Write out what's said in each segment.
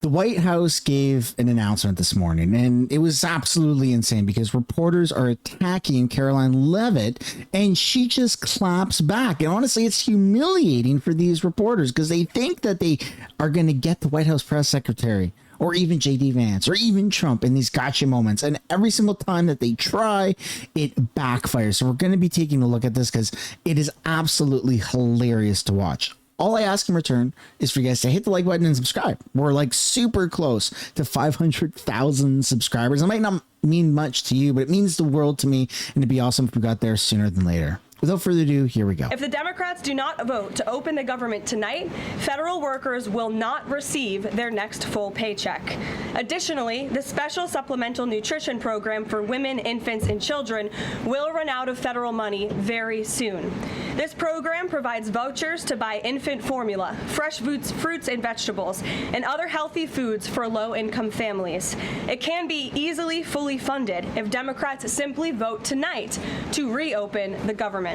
The White House gave an announcement this morning, and it was absolutely insane because reporters are attacking Karoline Leavitt, and she just claps back. And honestly, it's humiliating for these reporters because they think that they are going to get the White House press secretary or even JD Vance or even Trump in these gotcha moments. And every single time that they try, it backfires. So we're going to be taking a look at this because it is absolutely hilarious to watch. All I ask in return is for you guys to hit the like button and subscribe. We're like super close to 500,000 subscribers. It might not mean much to you, but it means the world to me. And it'd be awesome if we got there sooner than later. Without further ado, here we go. If the Democrats do not vote to open the government tonight, federal workers will not receive their next full paycheck. Additionally, the special supplemental nutrition program for women, infants, and children will run out of federal money very soon. This program provides vouchers to buy infant formula, fresh fruits and vegetables, and other healthy foods for low-income families. It can be easily fully funded if Democrats simply vote tonight to reopen the government.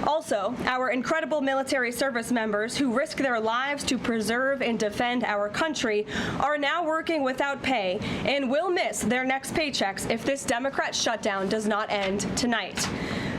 Also, our incredible military service members who risk their lives to preserve and defend our country are now working without pay and will miss their next paychecks if this Democrat shutdown does not end tonight.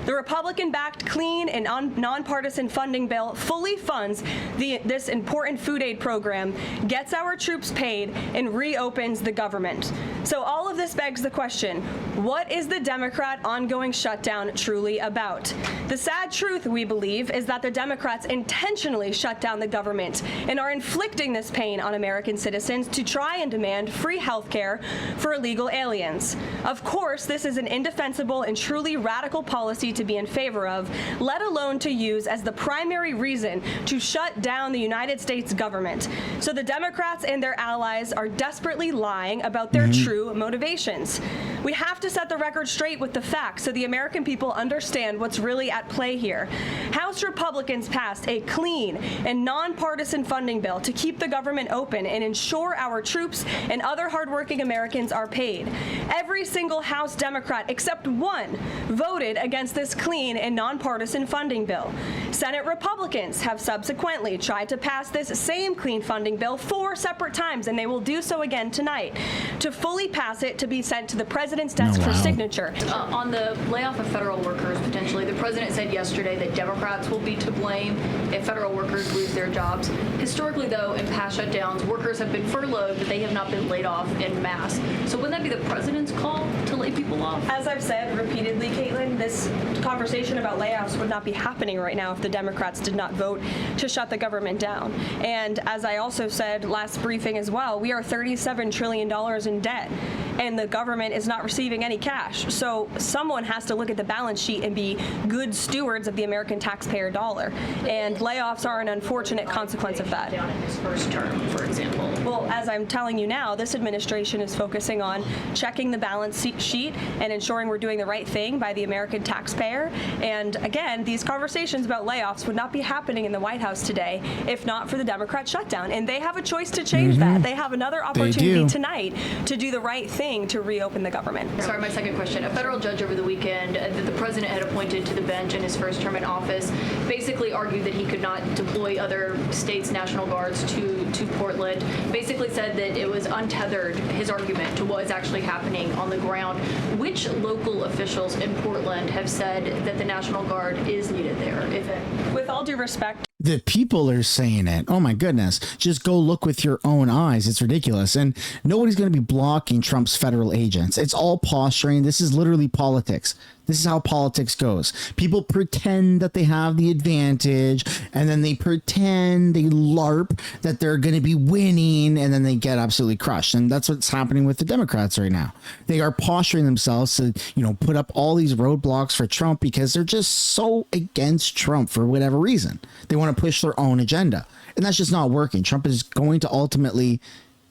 The Republican-backed clean and nonpartisan funding bill fully funds this important food aid program, gets our troops paid, and reopens the government. So all of this begs the question, what is the Democrat ongoing shutdown truly about? The sad truth, we believe, is that the Democrats intentionally shut down the government and are inflicting this pain on American citizens to try and demand free health care for illegal aliens. Of course, this is an indefensible and truly radical policy to be in favor of, let alone to use as the primary reason to shut down the United States government. So the Democrats and their allies are desperately lying about their true motivations. We have to set the record straight with the facts so the American people understand what's really at play here. House Republicans passed a clean and nonpartisan funding bill to keep the government open and ensure our troops and other hardworking Americans are paid. Every single House Democrat except one voted against this clean and nonpartisan funding bill. Senate Republicans have subsequently tried to pass this same clean funding bill 4 separate times, and they will do so again tonight, to fully pass it to be sent to the president's desk for signature. On the layoff of federal workers, potentially, the president said yesterday that Democrats will be to blame if federal workers lose their jobs. Historically, though, in past shutdowns, workers have been furloughed, but they have not been laid off en masse. So wouldn't that be the president's call to lay people off? As I've said repeatedly, Caitlin, this conversation about layoffs would not be happening right now if the Democrats did not vote to shut the government down. And as I also said last briefing as well, we are $37 trillion in debt, and the government is not receiving any cash. So someone has to look at the balance sheet and be good stewards of the American taxpayer dollar. And layoffs are an unfortunate consequence of that. Down in his first term, for example. Well, as I'm telling you now, this administration is focusing on checking the balance sheet and ensuring we're doing the right thing by the American taxpayer. And again, these conversations about layoffs would not be happening in the White House today if not for the Democrat shutdown. And they have a choice to change that. They have another opportunity tonight to do the right thing to reopen the government. Sorry, my second question. A federal judge over the weekend that the president had appointed to the bench in his first term in office basically argued that he could not deploy other states' National Guards to Portland, basically said that it was untethered, his argument, to what is actually happening on the ground. Which local officials in Portland have said that the National Guard is needed there, if any? With all due respect, The people are saying it. Oh my goodness. Just go look with your own eyes. It's ridiculous. And nobody's going to be blocking Trump's federal agents. It's all posturing. This is literally politics. This is how politics goes. People pretend that they have the advantage, and then they pretend, they LARP that they're going to be winning, and then they get absolutely crushed. And that's what's happening with the Democrats right now. They are posturing themselves to, put up all these roadblocks for Trump because they're just so against Trump for whatever reason. They want to push their own agenda, and that's just not working. Trump is going to ultimately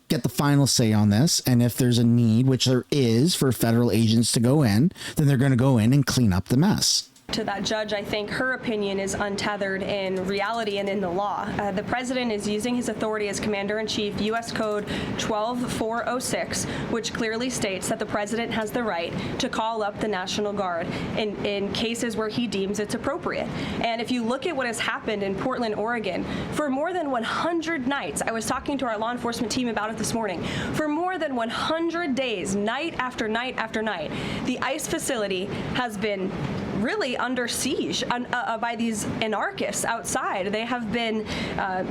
get the final say on this, and if there's a need, which there is, for federal agents to go in, then they're going to go in and clean up the mess. To that judge, I think her opinion is untethered in reality and in the law. The president is using his authority as commander-in-chief, U.S. Code 12406, which clearly states that the president has the right to call up the National Guard in cases where he deems it's appropriate. And if you look at what has happened in Portland, Oregon, for more than 100 nights, I was talking to our law enforcement team about it this morning, for more than 100 days, night after night after night, the ICE facility has been really under siege by these anarchists outside. They have been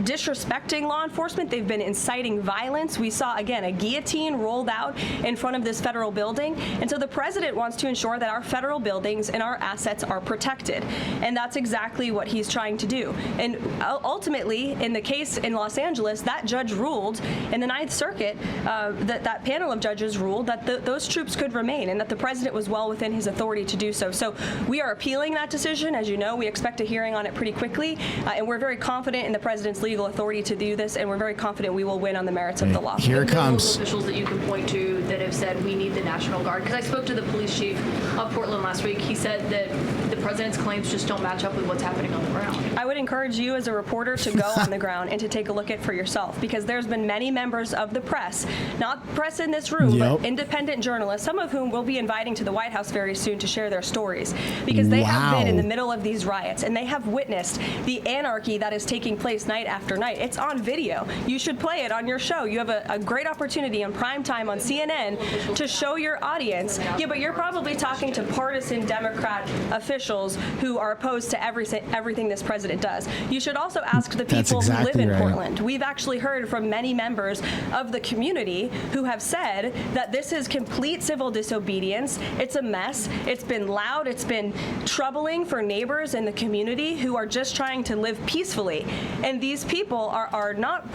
disrespecting law enforcement. They've been inciting violence. We saw, again, a guillotine rolled out in front of this federal building. And so the president wants to ensure that our federal buildings and our assets are protected. And that's exactly what he's trying to do. And ultimately, in the case in Los Angeles, that judge ruled in the Ninth Circuit, that panel of judges ruled that those troops could remain and that the president was well within his authority to do so. So we are appealing that decision. As you know, we expect a hearing on it pretty quickly, and we're very confident in the president's legal authority to do this, and we're very confident we will win on the merits of the law. Here it comes. Officials that you can point to that have said we need the National Guard. Because I spoke to the police chief of Portland last week. He said that the president's claims just don't match up with what's happening on the ground. I would encourage you as a reporter to go on the ground and to take a look at it for yourself, because there's been many members of the press, not press in this room, but independent journalists, some of whom we'll be inviting to the White House very soon to share their stories, because they have been in the middle of these riots and they have witnessed the anarchy that is taking place night after night. It's on video. You should play it on your show. You have a great opportunity on prime time on CNN to show your audience. Yeah, but you're probably talking to partisan Democrat officials who are opposed to everything this president does. You should also ask the people who live in Portland. We've actually heard from many members of the community who have said that this is complete civil disobedience. It's a mess. It's been loud. It's been troubling for neighbors in the community who are just trying to live peacefully. And these people are not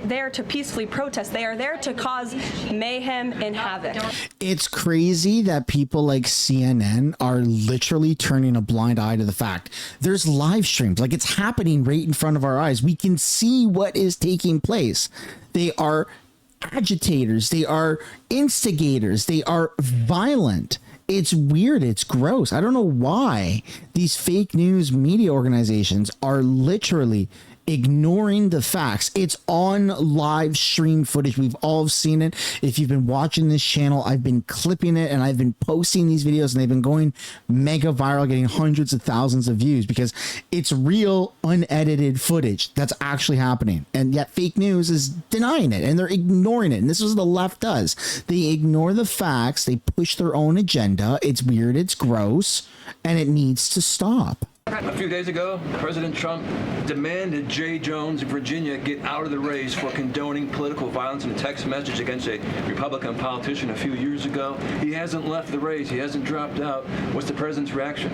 there to peacefully protest. They are there to cause mayhem and havoc. It's crazy that people like CNN are literally turning a blind eye to the fact there's live streams. Like, it's happening right in front of our eyes. We can see what is taking place. They are agitators. They are instigators. They are violent. It's weird. It's gross. I don't know why these fake news media organizations are literally ignoring the facts. It's on live stream footage. We've all seen it. If you've been watching this channel, I've been clipping it and I've been posting these videos and they've been going mega viral, getting hundreds of thousands of views because it's real unedited footage that's actually happening. And yet fake news is denying it and they're ignoring it. And this is what the left does. They ignore the facts. They push their own agenda. It's weird. It's gross and it needs to stop. A few days ago, President Trump demanded Jay Jones of Virginia get out of the race for condoning political violence in a text message against a Republican politician a few years ago. He hasn't left the race. He hasn't dropped out. What's the president's reaction?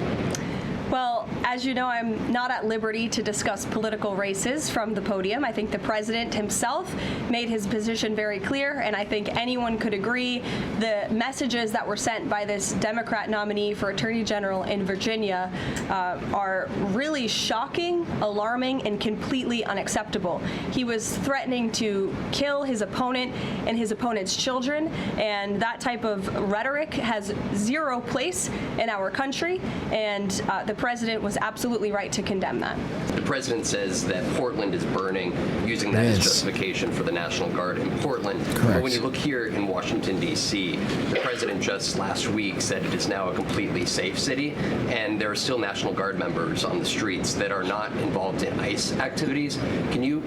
Well, as you know, I'm not at liberty to discuss political races from the podium. I think the president himself made his position very clear, and I think anyone could agree the messages that were sent by this Democrat nominee for Attorney General in Virginia are really shocking, alarming, and completely unacceptable. He was threatening to kill his opponent and his opponent's children, and that type of rhetoric has zero place in our country, and the president was absolutely right to condemn that. The president says that Portland is burning, using that as justification for the National Guard in Portland. Correct. But when you look here in Washington, D.C., the president just last week said it is now a completely safe city, and there are still National Guard members on the streets that are not involved in ICE activities. Can you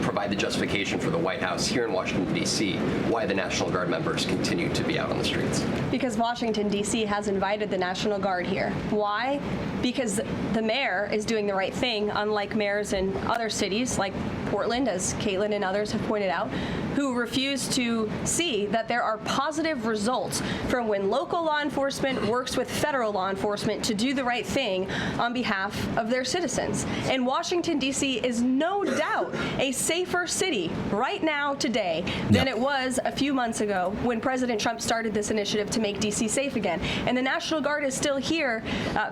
provide the justification for the White House here in Washington, D.C., why the National Guard members continue to be out on the streets? Because Washington, D.C. has invited the National Guard here. Why? Because the mayor is doing the right thing, unlike mayors in other cities like Portland, as Caitlin and others have pointed out, who refuse to see that there are positive results from when local law enforcement works with federal law enforcement to do the right thing on behalf of their citizens. And Washington, D.C. is no doubt a safer city right now today than it was a few months ago when President Trump started this initiative to make D.C. safe again. And the National Guard is still here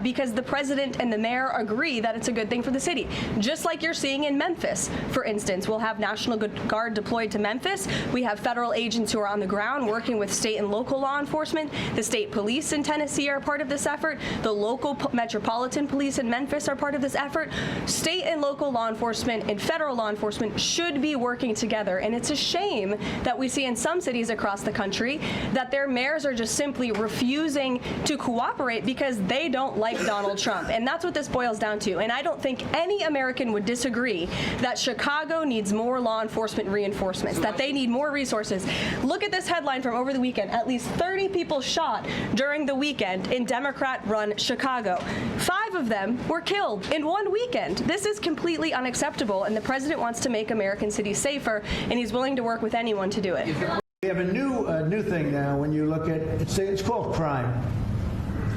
because the president and the mayor agree that it's a good thing for the city. Just like you're seeing in Memphis, for instance. We'll have National Guard deployed to Memphis. Memphis. We have federal agents who are on the ground working with state and local law enforcement. The state police in Tennessee are part of this effort. The local metropolitan police in Memphis are part of this effort. State and local law enforcement and federal law enforcement should be working together. And it's a shame that we see in some cities across the country that their mayors are just simply refusing to cooperate because they don't like Donald Trump. And that's what this boils down to. And I don't think any American would disagree that Chicago needs more law enforcement reinforcements, that they need more resources. Look at this headline from over the weekend. At least 30 people shot during the weekend in Democrat-run Chicago. 5 of them were killed in one weekend. This is completely unacceptable, and the president wants to make American cities safer, and he's willing to work with anyone to do it. We have a new thing now. When you look at it's called crime.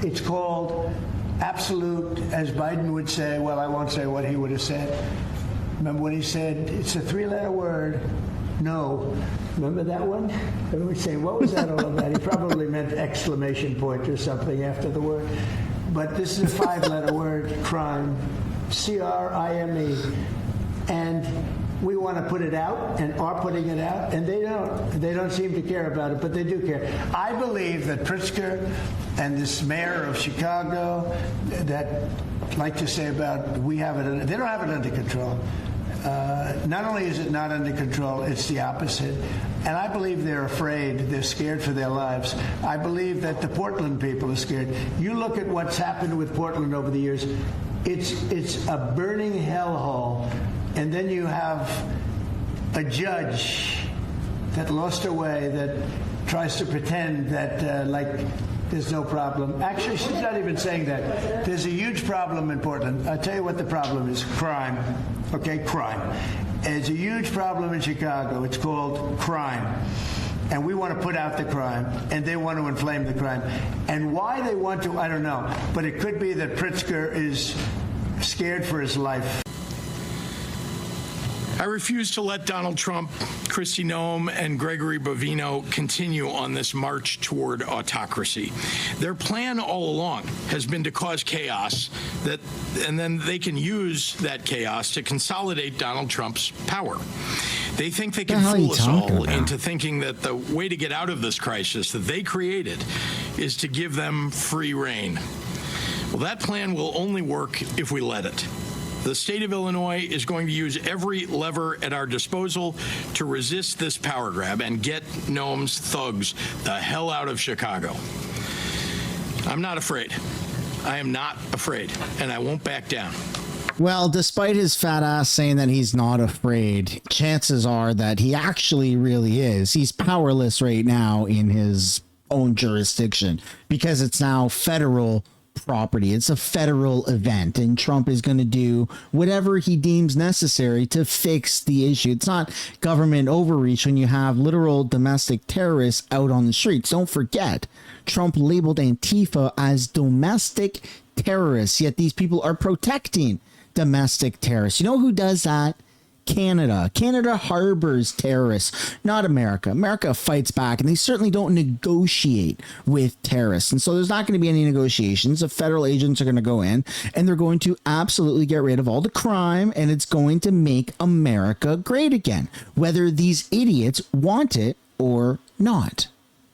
It's called absolute, as Biden would say. Well, I won't say what he would have said. Remember when he said it's a 3-letter word? No. Remember that one? And we say, what was that all about? He probably meant exclamation point or something after the word. But this is a 5-letter word, crime, C-R-I-M-E. And we want to put it out and are putting it out, and they don't. They don't seem to care about it, but they do care. I believe that Pritzker and this mayor of Chicago that like to say about they don't have it under control. Not only is it not under control, it's the opposite. And I believe they're afraid. They're scared for their lives. I believe that the Portland people are scared. You look at what's happened with Portland over the years. It's a burning hellhole. And then you have a judge that lost her way that tries to pretend that like there's no problem. Actually, she's not even saying that. There's a huge problem in Portland. I'll tell you what the problem is. Crime. Okay, crime. There's a huge problem in Chicago. It's called crime. And we want to put out the crime, and they want to inflame the crime. And why they want to, I don't know. But it could be that Pritzker is scared for his life. I refuse to let Donald Trump, Kristi Noem, and Gregory Bovino continue on this march toward autocracy. Their plan all along has been to cause chaos, and then they can use that chaos to consolidate Donald Trump's power. They think they can fool us all into thinking that the way to get out of this crisis that they created is to give them free rein. Well, that plan will only work if we let it. The state of Illinois is going to use every lever at our disposal to resist this power grab and get Noem's thugs the hell out of Chicago. I'm not afraid. I am not afraid, and I won't back down. Well, despite his fat ass saying that he's not afraid, chances are that he actually really is. He's powerless right now in his own jurisdiction because it's now federal property. It's a federal event, and Trump is going to do whatever he deems necessary to fix the issue. It's not government overreach when you have literal domestic terrorists out on the streets. Don't forget, Trump labeled Antifa as domestic terrorists, yet these people are protecting domestic terrorists. You know who does that? Canada. Canada harbors terrorists, not America. America fights back, and they certainly don't negotiate with terrorists. And so there's not going to be any negotiations. The federal agents are going to go in, and they're going to absolutely get rid of all the crime, and it's going to make America great again, whether these idiots want it or not.